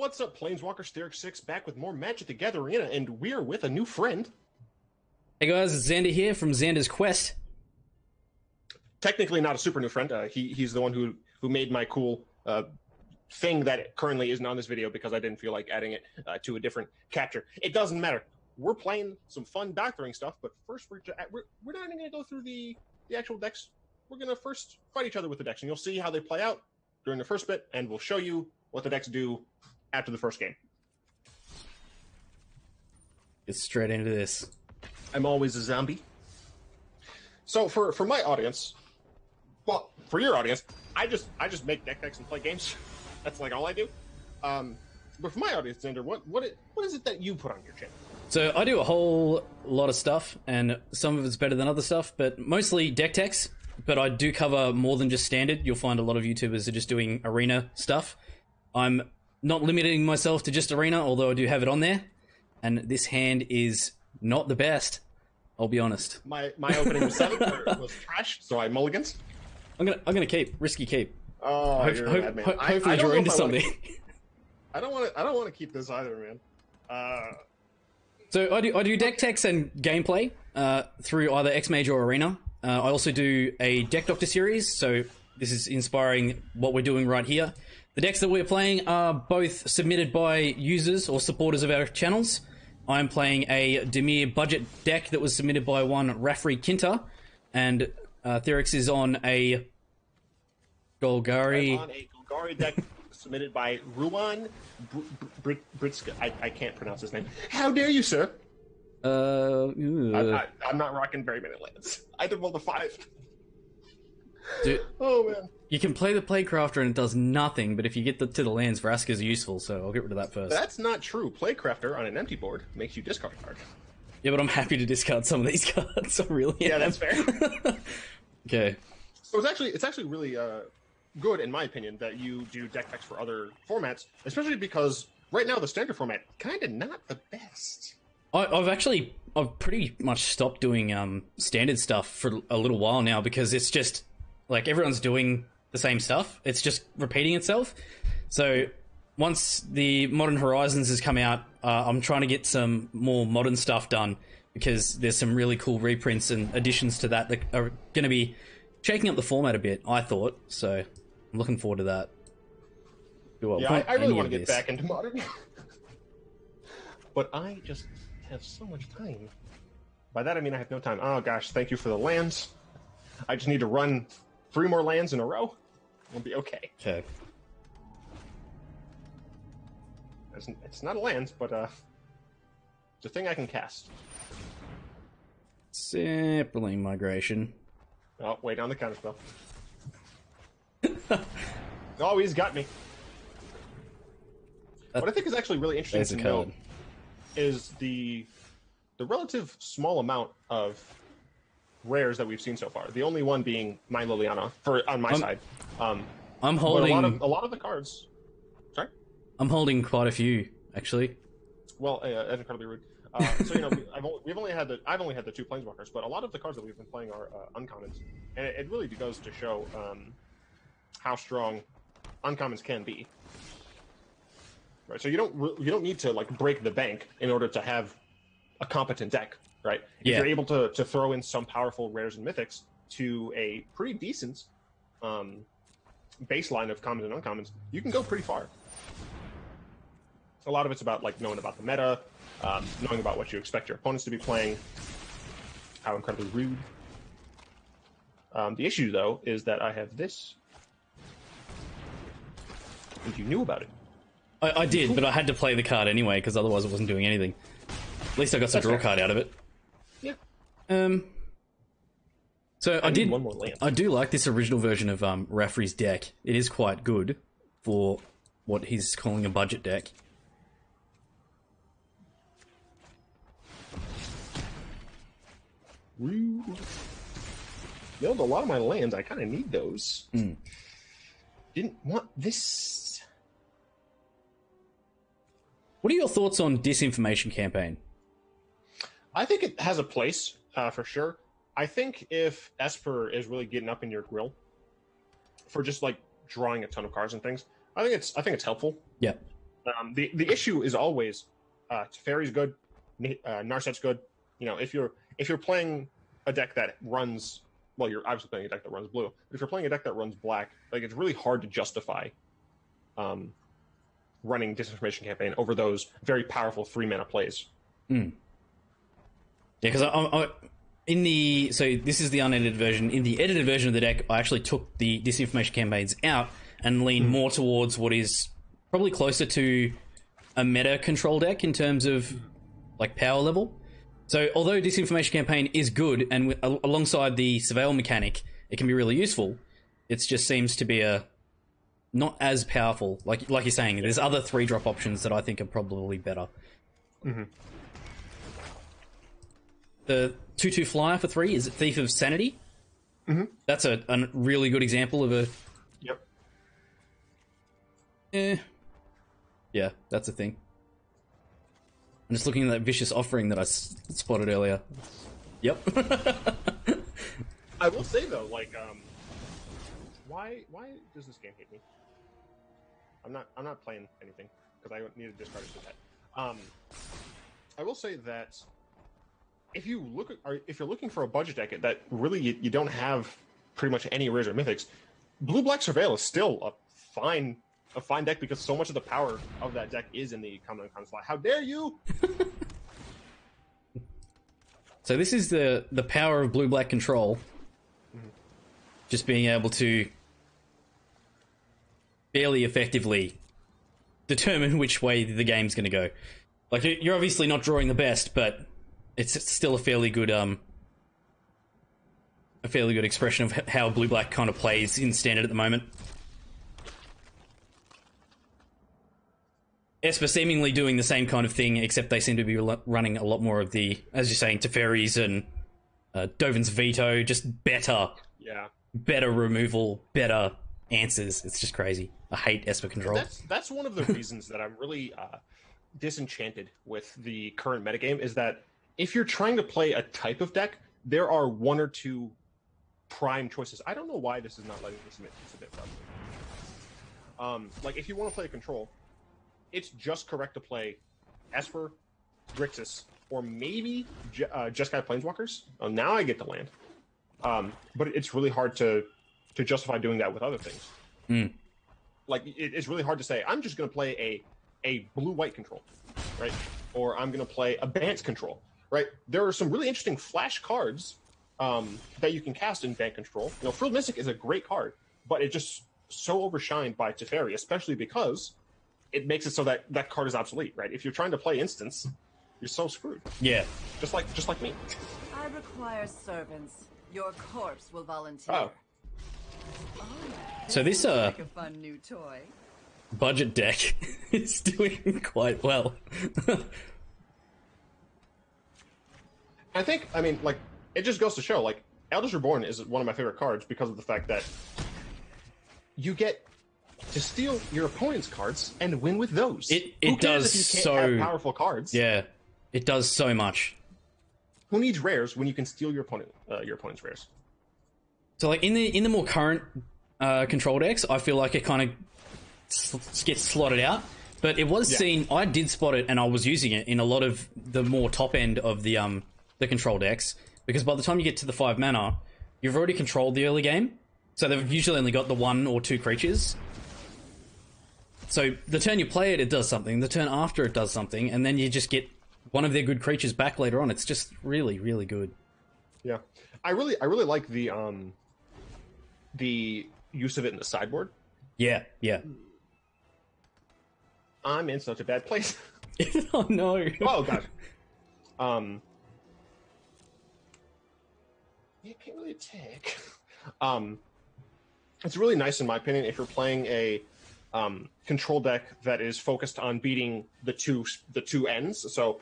What's up, Planeswalkers? ThyrixSyx back with more Magic the Gathering, and we're with a new friend. Hey guys, it's Xander here from Zanders Quest. Technically not a super new friend. He's the one who made my cool thing that currently isn't on this video because I didn't feel like adding it to a different capture. It doesn't matter. We're playing some fun doctoring stuff, but first we're not even going to go through the actual decks. We're going to first fight each other with the decks, and you'll see how they play out during the first bit, and we'll show you what the decks do after the first game. Get straight into this. I'm always a zombie. So for my audience, well, for your audience, I just make deck decks and play games. That's like all I do. But for my audience, Xander, what is it that you put on your channel? So I do a whole lot of stuff, and some of it's better than other stuff, but mostly deck techs. But I do cover more than just standard. You'll find a lot of YouTubers are just doing arena stuff. I'm not limiting myself to just arena, although I do have it on there. And this hand is not the best, I'll be honest. My opening was 7 was trash, so I mulligans. I'm gonna keep risky keep. Oh, you're a bad man. Hopefully draw into something. I don't want to keep this either, man. So I do deck techs and gameplay through either X-Major or Arena. I also do a Deck Doctor series, so this is inspiring what we're doing right here. The decks that we're playing are both submitted by users or supporters of our channels. I'm playing a Dimir budget deck that was submitted by one Rafri Kinta, and Thyrix is on a Golgari. I'm on a Golgari deck submitted by Ruan Britska. I can't pronounce his name. How dare you, sir? I'm not rocking very many lands. I did roll the 5. Dude, oh man. You can play the Playcrafter and it does nothing, but if you get to the lands, Vraska's useful, so I'll get rid of that first. That's not true. Playcrafter on an empty board makes you discard a card. Yeah, but I'm happy to discard some of these cards. I really am. Yeah, that's fair. Okay. So it's actually really good, in my opinion, that you do deck decks for other formats, especially because right now the standard format kind of not the best. I've pretty much stopped doing standard stuff for a little while now because it's just like everyone's doing the same stuff. It's just repeating itself. So once the Modern Horizons has come out, I'm trying to get some more modern stuff done because there's some really cool reprints and additions to that are going to be shaking up the format a bit, I thought. So I'm looking forward to that. I really want to get back into modern. But I just have so much time. By that I mean I have no time. Oh gosh, thank you for the lands. I just need to run 3 more lands in a row. We'll be okay. Okay. It's not a land, but it's a thing I can cast. Saproling migration. Oh, wait on the counterspell. Oh, he's got me. What I think is actually really interesting to note is the relative small amount of rares that we've seen so far. The only one being my Liliana on my side. I'm holding a lot of the cards. Sorry, I'm holding quite a few actually. Well, that's incredibly rude. So you know, I've only had the 2 planeswalkers, but a lot of the cards that we've been playing are uncommons, and it really goes to show how strong uncommons can be. Right, so you don't need to like break the bank in order to have a competent deck, right? If you're able to throw in some powerful rares and mythics to a pretty decent baseline of commons and uncommons, you can go pretty far. A lot of it's about like knowing about the meta, knowing about what you expect your opponents to be playing, how incredibly rude. The issue though is that I have this, and you knew about it. I did, but I had to play the card anyway because otherwise it wasn't doing anything. At least I got some draw card out of it. Yeah. So I need one more land. I do like this original version of Rafri's deck. It is quite good for what he's calling a budget deck. Rude. Milled a lot of my lands. I kind of need those. Didn't want this. What are your thoughts on Disinformation Campaign? I think it has a place, for sure. I think if Esper is really getting up in your grill for just like drawing a ton of cards and things, I think it's helpful. Yeah. The issue is always Teferi's good, Narset's good. You know, if you're playing a deck that runs, well, you're obviously playing a deck that runs blue. But if you're playing a deck that runs black, like it's really hard to justify running Disinformation Campaign over those very powerful 3-mana plays. Yeah, because so this is the unedited version. In the edited version of the deck, I actually took the Disinformation Campaigns out and leaned more towards what is probably closer to a meta control deck in terms of like power level. So although Disinformation Campaign is good, and alongside the Surveil mechanic, it can be really useful, it just seems to be not as powerful. Like you're saying, there's other 3-drop options that I think are probably better. The 2/2 flyer for 3 is Thief of Sanity. That's a really good example of a. Yeah, that's a thing. I'm just looking at that Vicious Offering that I spotted earlier. Yep. I will say though, like, why does this game hate me? I'm not playing anything because I need to discard it for that. I will say that if you're looking for a budget deck that really you don't have pretty much any rares or mythics, Blue-Black Surveil is still a fine deck because so much of the power of that deck is in the common uncommon slot. How dare you! So this is the power of blue-black control. Just being able to fairly effectively determine which way the game's going to go. Like, you're obviously not drawing the best, but it's still a fairly good expression of how blue-black kind of plays in Standard at the moment. Esper seemingly doing the same kind of thing, except they seem to be running a lot more of the, as you're saying, Teferi's and Dovin's Veto, just better removal, better answers. It's just crazy. I hate Esper control. That's one of the reasons that I'm really disenchanted with the current metagame, is that if you're trying to play a type of deck, there are 1 or 2 prime choices. I don't know why this is not letting me submit properly. Like, if you want to play a control, it's just correct to play Esper, Grixis, or maybe Jeskai Planeswalkers. Oh, now I get to land. But it's really hard to justify doing that with other things. Like, it's really hard to say, I'm just going to play a blue-white control, right? Or I'm going to play a Bant control, right? There are some really interesting flash cards that you can cast in Bant control. You know, Frilled Mystic is a great card, but it's just so overshined by Teferi, especially because it makes it so that that card is obsolete, right? If you're trying to play instance, you're so screwed. Yeah. Just like me. I require servants. Your corpse will volunteer. Oh. So this like a fun new toy. budget deck is doing quite well. I mean, like, it just goes to show, like, Elders Reborn is one of my favorite cards because of the fact that you get to steal your opponent's cards and win with those. It does if you can't have powerful cards? Yeah, it does so much. Who needs rares when you can steal your opponent's rares? So, like, in the more current control decks, I feel like it kind of gets slotted out. But it was seen. I did spot it, and I was using it in a lot of the more top end of the control decks, because by the time you get to the 5 mana, you've already controlled the early game. So they've usually only got the 1 or 2 creatures. So the turn you play it, it does something. The turn after, it does something, and then you just get one of their good creatures back later on. It's just really, really good. Yeah, I really like the use of it in the sideboard. Yeah, yeah. I'm in such a bad place. Oh no. Oh god. Yeah, can't really attack. It's really nice, in my opinion, if you're playing a control deck that is focused on beating the two ends. So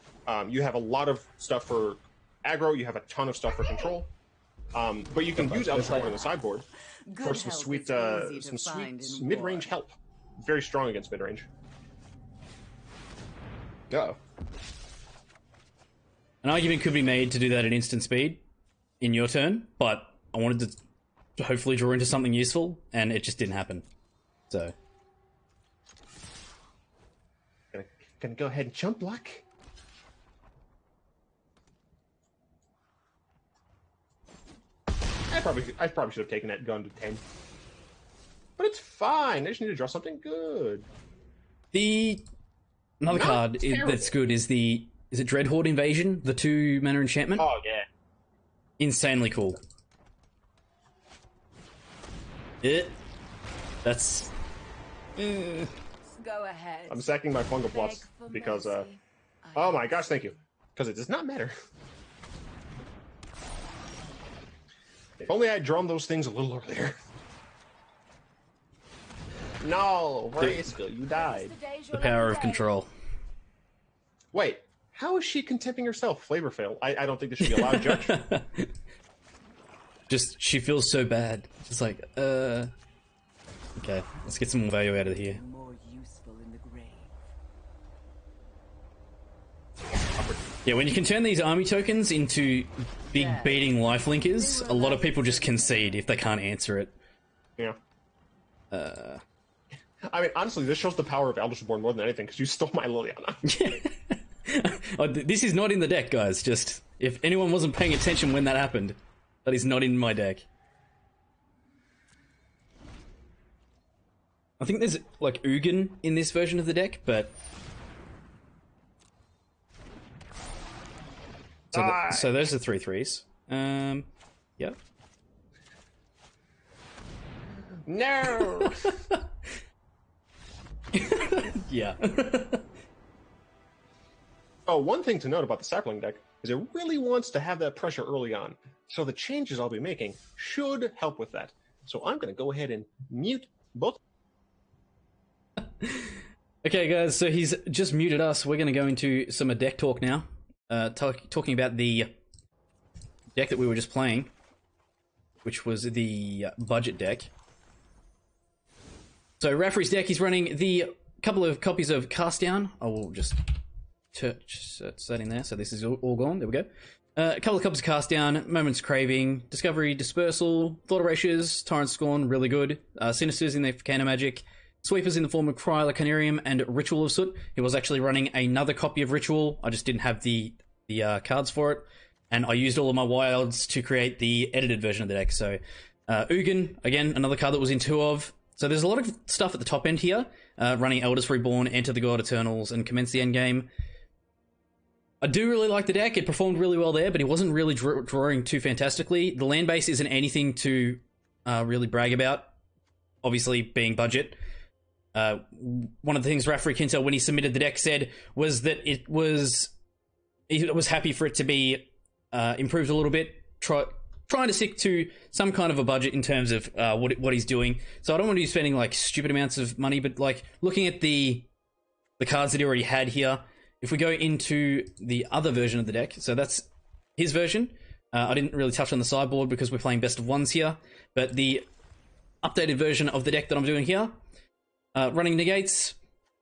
you have a lot of stuff for aggro, you have a ton of stuff for control, but you can use Eldritch Reborn on the sideboard for some sweet mid-range help. Very strong against mid-range. Uh-oh. An argument could be made to do that at instant speed in your turn, but I wanted to hopefully draw into something useful, and it just didn't happen. So Gonna go ahead and jump block. I probably should have taken that gun to 10. But it's fine. I just need to draw something good. Another card that's good is it Dreadhorde Invasion, the 2-mana enchantment? Oh yeah. Insanely cool. That's Go ahead. I'm sacking my fungal plots because oh my gosh, thank you. Because it does not matter. If only I had drawn those things a little earlier. No, Vraska, you died. the power of control. Wait, how is she contenting herself? Flavor fail. I don't think this should be allowed, Judge. Just, she feels so bad. Just like, okay, let's get some more value out of here. More useful in the grave. Yeah, when you can turn these army tokens into big beating lifelinkers, a lot of people just concede if they can't answer it. Yeah. I mean, honestly, this shows the power of Eldritch Reborn more than anything, because you stole my Liliana. Oh, this is not in the deck, guys. Just, if anyone wasn't paying attention when that happened, that is not in my deck. I think there's, like, Ugin in this version of the deck, but... So those are 3/3s. Yep. No! Yeah. Oh, one thing to note about the Sapling deck is it really wants to have that pressure early on. So the changes I'll be making should help with that. So I'm going to go ahead and mute both. Okay, guys, so he's just muted us. We're going to go into some deck talk now. Talking about the deck that we were just playing, which was the budget deck. So Raffrey's deck, he's running the couple of copies of Cast Down. I will just search that in there. So this is all gone. There we go. A couple of copies of Cast Down, Moment's Craving, Discovery, Dispersal, Thought Erasures, Tyrant Scorn, really good. Sinisters in there for Counter Magic. Sweepers in the form of Cryla Canarium and Ritual of Soot. He was actually running another copy of Ritual. I just didn't have the cards for it. And I used all of my wilds to create the edited version of the deck. So Ugin, again, another card that was in 2 of. So there's a lot of stuff at the top end here. Running Elders Reborn, Enter the God Eternals, and Commence the Endgame. I do really like the deck. It performed really well there, but it wasn't really drawing too fantastically. The land base isn't anything to really brag about, obviously being budget. One of the things Raffrey Kinto, when he submitted the deck, said was that he was happy for it to be improved a little bit, trying to stick to some kind of a budget in terms of what he's doing. So I don't want to be spending like stupid amounts of money, but like looking at the cards that he already had here. If we go into the other version of the deck, so that's his version. I didn't really touch on the sideboard because we're playing best of ones here, but the updated version of the deck that I'm doing here. Running Negates,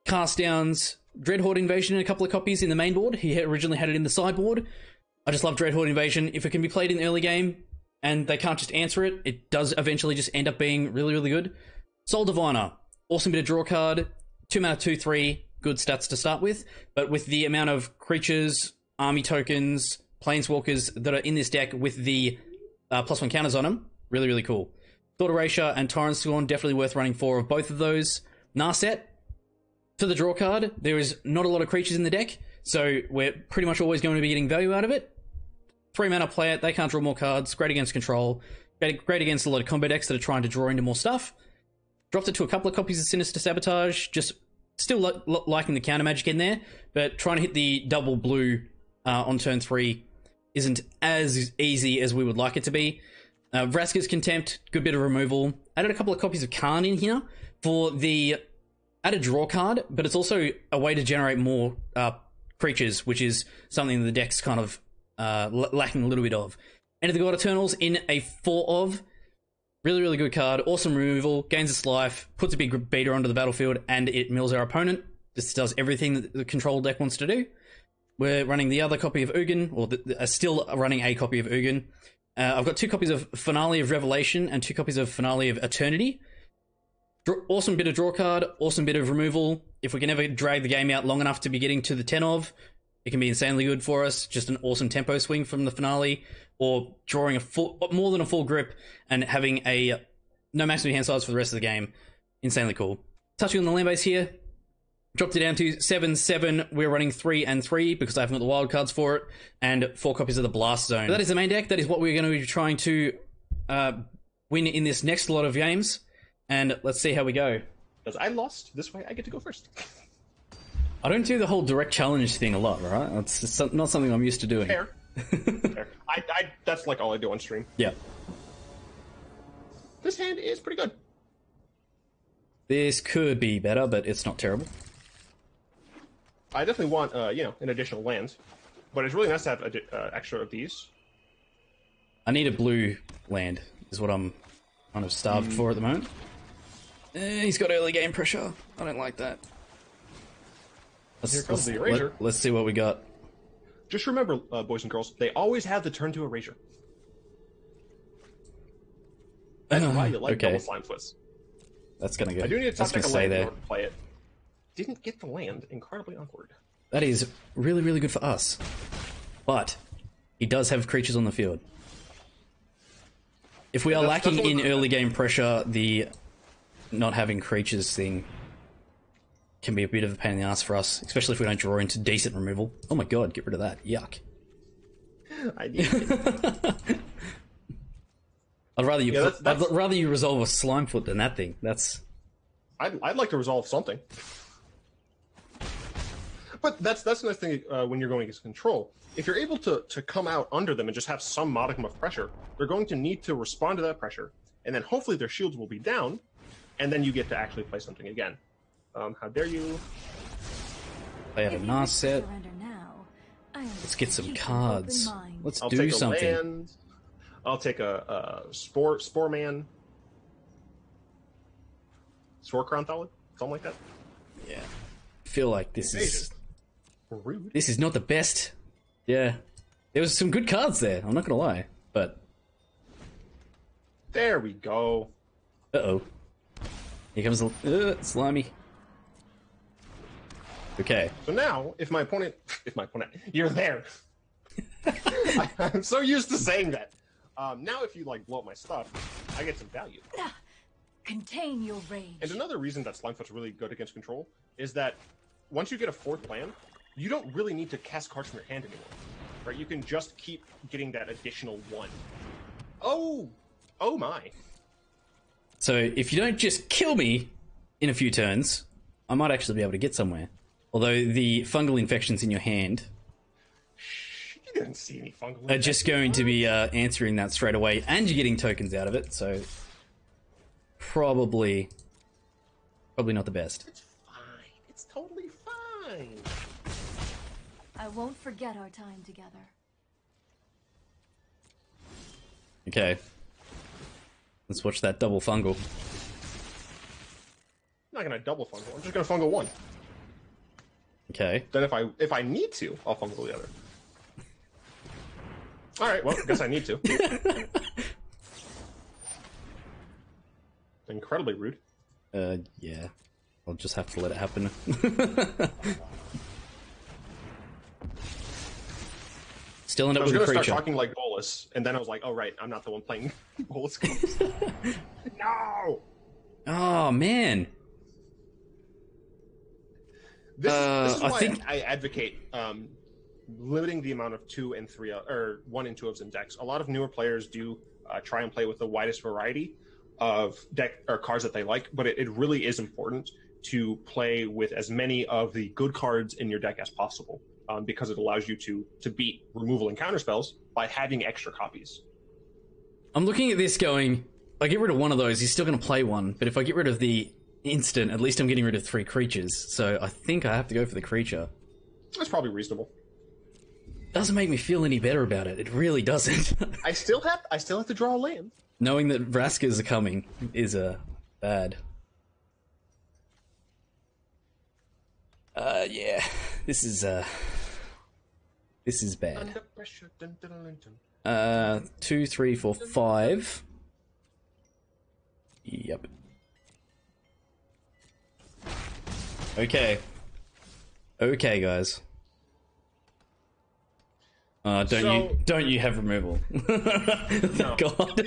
Cast Downs, Dreadhorde Invasion in a couple of copies in the main board. He originally had it in the sideboard. I just love Dreadhorde Invasion. If it can be played in the early game and they can't just answer it, it does eventually just end up being really, really good. Soul Diviner, awesome bit of draw card. 2 mana, 2/3, good stats to start with. But with the amount of creatures, army tokens, planeswalkers that are in this deck with the +1 counters on them, really, really cool. Thought Erasure and Tyrant Scorn, definitely worth running 4 of both of those. Narset, for the draw card, there is not a lot of creatures in the deck, so we're pretty much always going to be getting value out of it. 3 mana, play it, they can't draw more cards, great against control, great against a lot of combo decks that are trying to draw into more stuff. Dropped it to a couple of copies of Sinister Sabotage, just still liking the counter magic in there, but trying to hit the double blue on turn 3 isn't as easy as we would like it to be. Vraska's Contempt, good bit of removal. Added a couple of copies of Karn in here for the added draw card, but it's also a way to generate more creatures, which is something the deck's kind of lacking a little bit of. Enter the God Eternals in a 4 of. Really, really good card. Awesome removal, gains its life, puts a big beater onto the battlefield, and it mills our opponent. This does everything that the control deck wants to do. We're running the other copy of Ugin, or still running a copy of Ugin. I've got 2 copies of Finale of Revelation and 2 copies of Finale of Eternity. Awesome bit of draw card, awesome bit of removal. If we can ever drag the game out long enough to be getting to the 10 of, it can be insanely good for us. Just an awesome tempo swing from the finale, or drawing more than a full grip and having no maximum hand size for the rest of the game. Insanely cool. Touching on the land base here, dropped it down to 7/7. We're running 3 and 3 because I haven't got the wild cards for it, and 4 copies of the Blast Zone. So that is the main deck. That is what we're going to be trying to win in this next lot of games. And let's see how we go. Because I lost this way, I get to go first. I don't do the whole direct challenge thing a lot, right? It's just not something I'm used to doing. Fair. Fair. That's like all I do on stream. Yeah. This hand is pretty good. This could be better, but it's not terrible. I definitely want, an additional land. But it's really nice to have extra of these. I need a blue land, is what I'm kind of starved for at the moment. He's got early game pressure. I don't like that. Here comes the erasure. Let's see what we got. Just remember, boys and girls, they always have the turn to erasure. That's why you like double slime twists. That's gonna go. I do need to top deck a land in there. order to play it. Didn't get the land. Incredibly awkward. That is really, really good for us. But he does have creatures on the field. If we are lacking in early game pressure, the not having creatures thing can be a bit of a pain in the ass for us, especially if we don't draw into decent removal. Oh my god, get rid of that. Yuck. I need it. I'd rather you resolve a Slimefoot than that thing. I'd like to resolve something. But that's the nice thing when you're going against control. If you're able to come out under them and just have some modicum of pressure, they're going to need to respond to that pressure, and then hopefully their shields will be down, and then you get to actually play something again. How dare you? They have a nice set. Let's get some cards. Let's do something. Land. I'll take a Spore Man. Spore Crown Thallid? Something like that? Yeah. I feel like this is... rude. This is not the best. Yeah. There was some good cards there, I'm not gonna lie. But... There we go. Uh-oh. Here comes the... slimy. Okay. So now, if my opponent... You're there! I'm so used to saying that. Now if you, blow up my stuff, I get some value. Contain your rage. And another reason that Slimefoot's really good against control is that once you get a 4th land, you don't really need to cast cards from your hand anymore. Right? You can just keep getting that additional 1. Oh my. So if you don't just kill me in a few turns, I might actually be able to get somewhere. Although the fungal infections in your hand... You didn't see any fungal are just going to be answering that straight away, and you're getting tokens out of it, so... Probably not the best. It's fine. It's totally fine. I won't forget our time together. Okay. Let's watch that double fungal. I'm not gonna double fungal. I'm just gonna fungal 1. Okay. Then if I need to, I'll fungal the other. All right. Well, I guess I need to. Incredibly rude. Yeah. I'll just have to let it happen. Still end up with a creature. I was going to start talking like Bolus, and then I was like, oh, right, I'm not the one playing Bolus. No! Oh, man. This is why I advocate limiting the amount of 2 and 3 or 1 and 2 ofs in decks. A lot of newer players do try and play with the widest variety of deck or cards that they like, but it really is important to play with as many of the good cards in your deck as possible, because it allows you to beat removal and counter spells by having extra copies. I'm looking at this going, if I get rid of one of those, he's still going to play one, but if I get rid of the instant, at least I'm getting rid of 3 creatures, so I think I have to go for the creature. That's probably reasonable. Doesn't make me feel any better about it. It really doesn't. I still have to draw a land. Knowing that Vraskas are coming is bad. Yeah. This is bad. Under pressure. Dun, dun, dun, dun. 2, 3, 4, 5. Yep. Okay. Okay, guys. Don't you have removal? Thank God.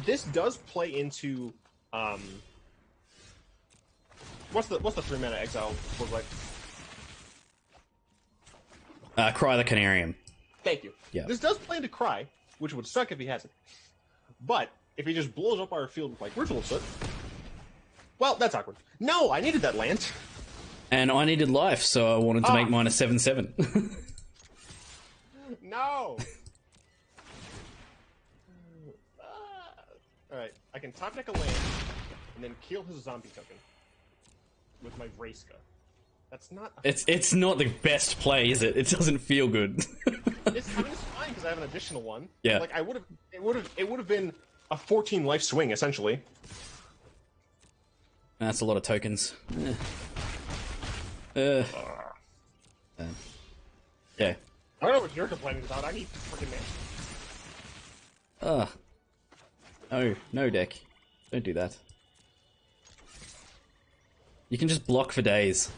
This does play into what's the 3-mana exile look like? Cry the Canarium. Thank you. Yeah. This does play into Cry, which would suck if he has it. But if he just blows up our field with like Ritual Soot, well, that's awkward. No, I needed that land. And I needed life, so I wanted to make mine a 7/7. No. All right, I can top deck a land and then kill his zombie token with my Vraska. That's not. It's not the best play, is it? It doesn't feel good. It's fine because I have an additional one. Yeah. Like it would have been a 14 life swing essentially. That's a lot of tokens. Yeah. I don't know what you're complaining about. I need freaking man. No deck. Don't do that. You can just block for days.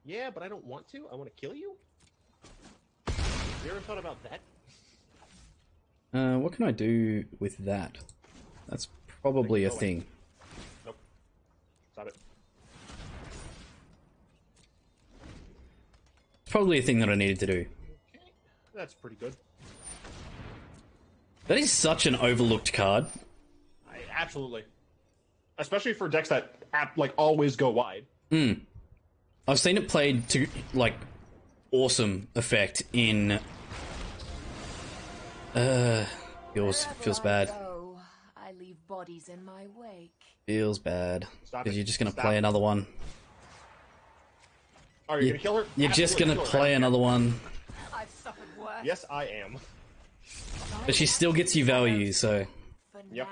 Yeah, but I don't want to. I want to kill you. You ever thought about that? What can I do with that? That's probably a thing. Nope. Stop it. It's probably a thing that I needed to do. Okay. That's pretty good. That is such an overlooked card. Absolutely. Especially for decks that like always go wide. I've seen it played to like awesome effect in feels bad. I leave bodies in my wake. Feels bad. Stop Because it. you're just gonna Stop play it. another one. Are you gonna kill her? You're just Absolutely gonna kill her. play another one. I've suffered worse. Yes, I am. But she still gets you value, so For Yep. now.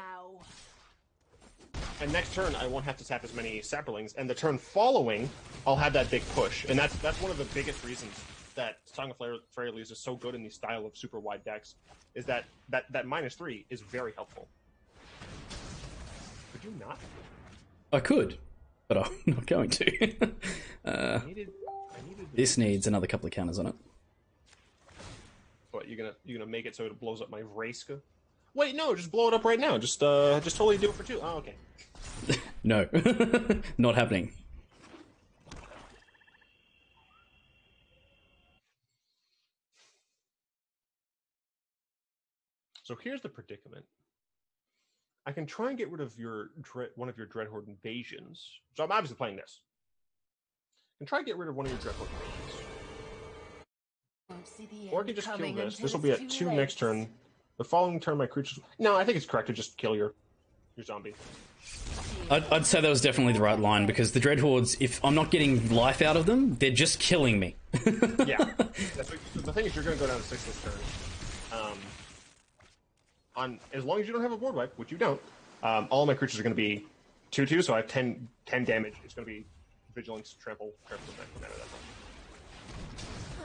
And next turn, I won't have to tap as many Saprolings, and the turn following, I'll have that big push. And that's one of the biggest reasons that Song of Freyalise is so good in these style of super wide decks, is that -3 is very helpful. Could you not? I could, but I'm not going to. I needed This needs another couple of counters on it. What, you're gonna make it so it blows up my Vraska? Wait, no, just blow it up right now. Just totally do it for 2. Oh, okay. No, not happening. So here's the predicament. I can try and get rid of one of your Dreadhorde invasions. So I'm obviously playing this. I can try and get rid of one of your Dreadhorde invasions. Won't see the Or I end can just kill coming this. until This will be it's at too 2 late. next turn. The following turn, my creatures... No, I think it's correct to just kill your zombie. I'd say that was definitely the right line, because the Dreadhordes, if I'm not getting life out of them, they're just killing me. Yeah. The thing is, you're going to go down to 6 this turn. As long as you don't have a board wipe, which you don't, all my creatures are going to be 2/2, so I have 10 damage. It's going to be Vigilance, Trample, no matter that.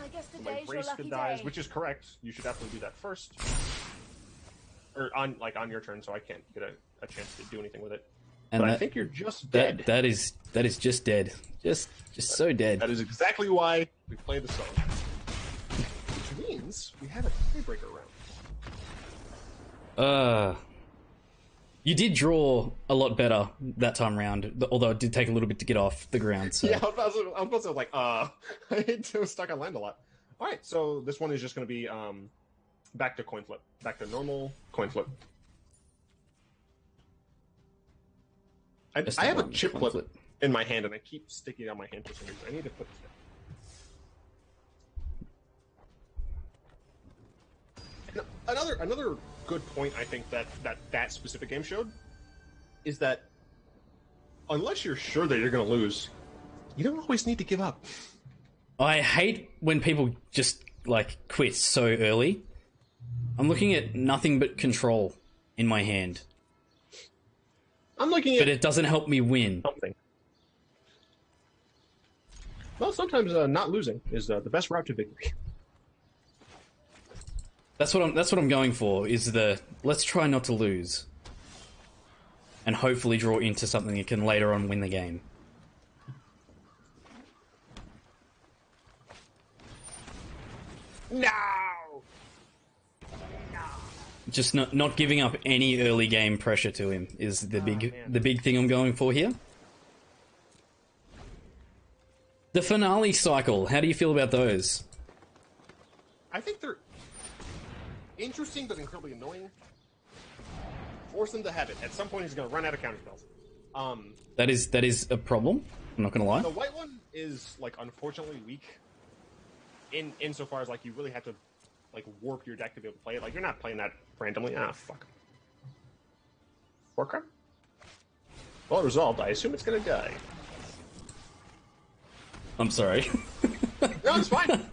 I guess the My day's your lucky Vraska dies, day. which is correct. You should definitely do that first. Or on your turn, so I can't get a chance to do anything with it. And But I think you're just dead. that is just dead. Just so dead. That is exactly why we play the song. Which means we have a tiebreaker round. You did draw a lot better that time round, although it did take a little bit to get off the ground. So. Yeah, I was also like, I was stuck on land a lot. All right, so this one is just going to be back to coin flip, back to normal coin flip. I have a chip flip in my hand, and I keep sticking it on my hand for some reason. I need to put this down. Another good point I think that specific game showed is that unless you're sure that you're going to lose, you don't always need to give up. I hate when people just like quit so early. I'm looking at nothing but control in my hand, I'm looking at but it doesn't help me win. something. Well, sometimes not losing is the best route to victory. That's what I'm going for. Is the let's try not to lose. and hopefully draw into something that can later on win the game. No! Just not giving up any early game pressure to him is the big thing I'm going for here. The finale cycle, how do you feel about those? I think they're interesting but incredibly annoying. Force him to have it. At some point he's going to run out of counterspells. That is a problem, I'm not going to lie. The white one is, like, unfortunately weak. Insofar as, like, you really have to, like, warp your deck to be able to play it. Like, you're not playing that randomly. Ah, fuck. Four card? Well resolved. I assume it's going to die. I'm sorry. No, it's fine.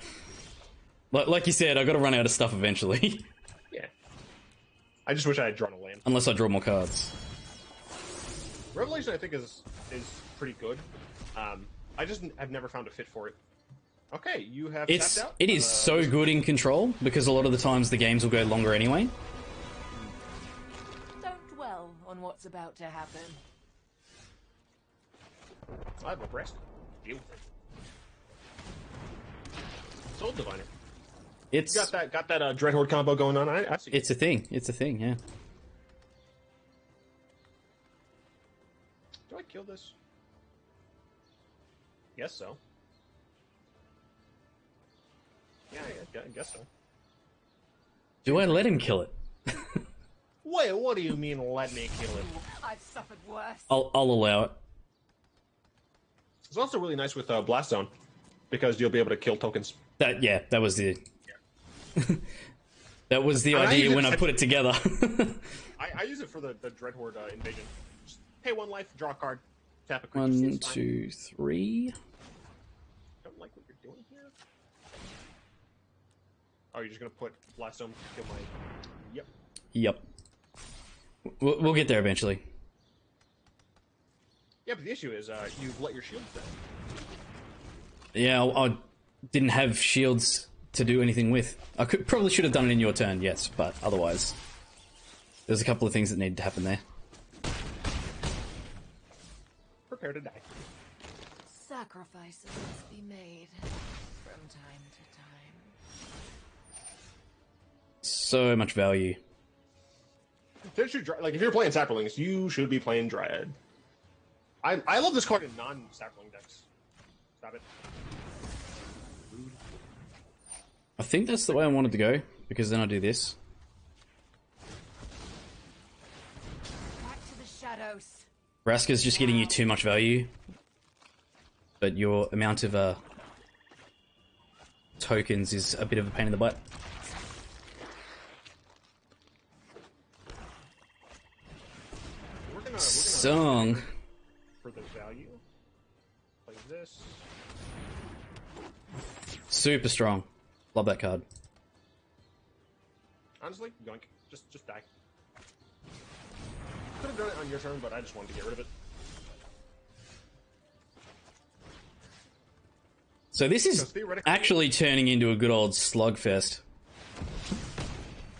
Like you said, I got to run out of stuff eventually. Yeah. I just wish I had drawn a land. Unless I draw more cards. Revelation, I think, is pretty good. I just have never found a fit for it. Okay, you have tapped out. It is so good in control, because a lot of the times the games will go longer anyway. Don't dwell on what's about to happen. I have a breast. Deal with it. Soul Diviner. It's Got that Dreadhorde combo going on. I see. It's a thing. It's a thing. Yeah. Do I kill this? Guess so. Yeah, I guess so. Do I let him kill it? Wait, what do you mean let me kill it? I've suffered worse. I'll allow it. It's also really nice with Blast Zone, because you'll be able to kill tokens. That was the that was the idea when I put it together. I use it for the Dreadhorde invasion. Just pay 1 life, draw a card, tap a creature. 1, 2, 3. Don't like what you're doing here. Oh, you're just gonna put Blast Zone to kill my... Yep. We'll get there eventually. Yeah, but the issue is you've let your shields down. Yeah, I didn't have shields to do anything with. I probably should have done it in your turn, yes, but otherwise, there's a couple of things that needed to happen there. Prepare to die. Sacrifices must be made from time to time. So much value. Like, if you're playing Saprolings, you should be playing Dryad. I love this card in non-Saproling decks. Stop it. Rude. I think that's the way I wanted to go, because then I do this. Back to the shadows. Vraska's just getting you too much value, but your amount of tokens is a bit of a pain in the butt. We're gonna Song. for the value. Play this. Super strong. Love that card. Honestly, yoink. Just die. Could have done it on your turn, but I just wanted to get rid of it. So this is actually turning into a good old slugfest.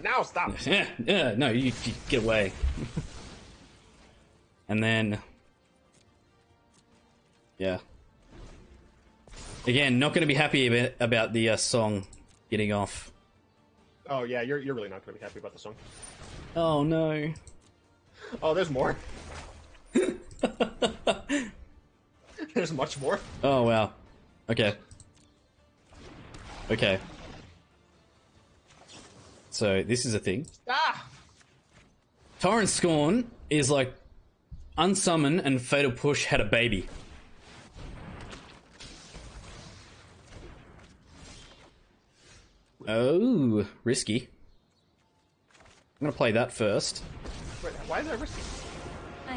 Now stop. Yeah, no, you get away. And then, yeah. Again, not going to be happy about the song getting off. Oh yeah, you're really not going to be happy about the song. Oh no. Oh, there's more. There's much more. Oh wow. Okay. Okay. So this is a thing. Ah! Torrent Scorn is like Unsummon and Fatal Push had a baby. Oh, risky. I'm gonna play that first. Wait, why is that risky?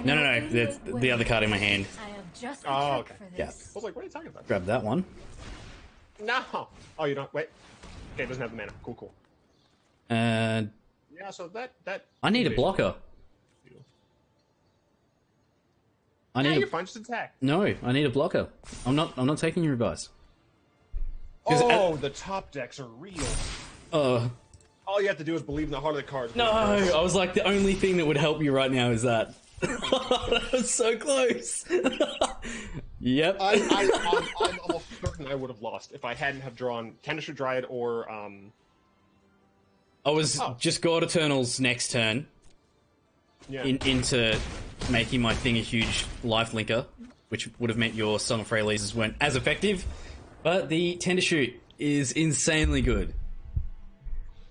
No. That's the other card in my hand. I have just the Oh, trick okay. for Yeah. this. I was like, what are you talking about? Grab that one. No! Oh, you don't? Wait. Okay, it doesn't have the mana. Cool. And Yeah, so that... I need a blocker. I Yeah, need you're fine. Just attack. No, I need a blocker. I'm not taking your advice. Oh, the top decks are real. All you have to do is believe in the heart of the cards. No, I was like, the only thing that would help you right now is that. That was so close. Yep. I'm almost certain I would have lost if I hadn't have drawn Tennisher Dryad or I was just God Eternal's next turn into making my thing a huge life linker, which would have meant your Song of Freyalise weren't as effective. But the Tender Shoot is insanely good.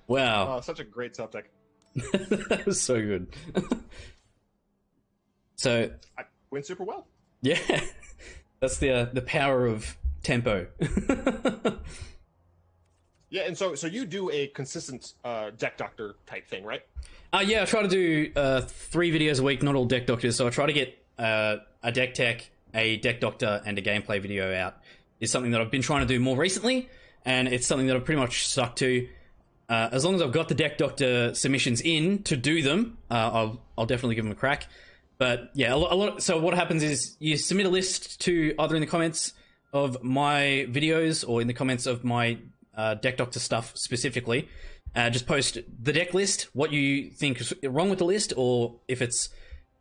Wow. Such a great sub deck. That was so good. So I went super well. Yeah. That's the power of tempo. Yeah, and so you do a consistent deck doctor type thing, right? Yeah, I try to do 3 videos a week, not all deck doctors. So I try to get a deck tech, a deck doctor, and a gameplay video out. Is something that I've been trying to do more recently, and it's something that I've pretty much stuck to. As long as I've got the deck doctor submissions in to do them, I'll definitely give them a crack. But yeah, a lot. So what happens is you submit a list to either in the comments of my videos or in the comments of my deck doctor stuff specifically. Just post the deck list, what you think is wrong with the list, or if it's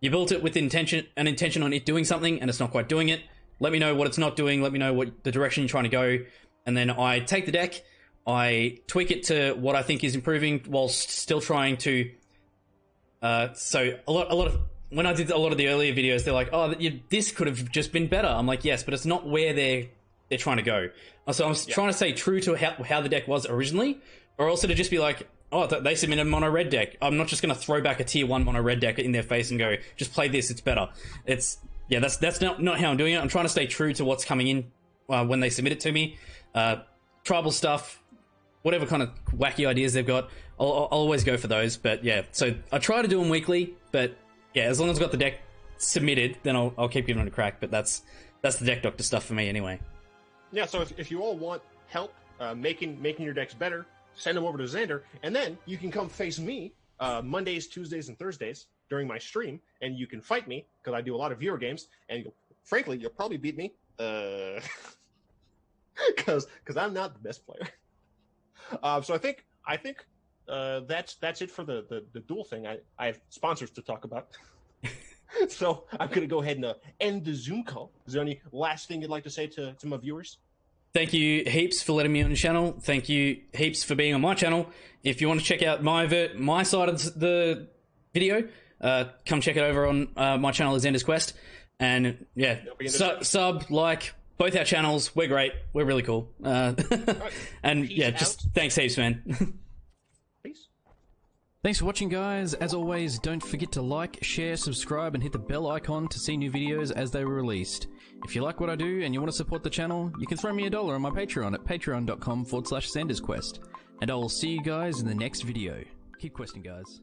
you built it with an intention on it doing something and it's not quite doing it. Let me know what it's not doing. Let me know what the direction you're trying to go, and then I take the deck, I tweak it to what I think is improving, whilst still trying to. So a lot of when I did a lot of the earlier videos, they're like, "Oh, this could have just been better." I'm like, "Yes, but it's not where they're trying to go." So I'm trying to stay true to how the deck was originally, or also to just be like, "Oh, they submitted a mono red deck. I'm not just going to throw back a tier 1 mono red deck in their face and go, just play this. It's better." That's not how I'm doing it. I'm trying to stay true to what's coming in when they submit it to me. Tribal stuff, whatever kind of wacky ideas they've got, I'll always go for those. But yeah, so I try to do them weekly. But yeah, as long as I've got the deck submitted, then I'll keep giving it a crack. But that's the deck doctor stuff for me anyway. Yeah, so if you all want help making your decks better, send them over to Xander, and then you can come face me Mondays, Tuesdays, and Thursdays during my stream, and you can fight me, because I do a lot of viewer games, and frankly, you'll probably beat me, because I'm not the best player. So I think that's it for the duel thing. I have sponsors to talk about. So I'm going to go ahead and end the Zoom call. Is there any last thing you'd like to say to my viewers? Thank you heaps for letting me on your channel. Thank you heaps for being on my channel. If you want to check out my side of the video, come check it over on my channel, Zanders Quest. And yeah, sub, like, both our channels. We're great. We're really cool. Right. And Peace yeah, out. just thanks heaps, man. Peace. Thanks for watching, guys. As always, don't forget to like, share, subscribe, and hit the bell icon to see new videos as they were released. If you like what I do and you want to support the channel, you can throw me $1 on my Patreon at patreon.com/SandersQuest. And I will see you guys in the next video. Keep questing, guys.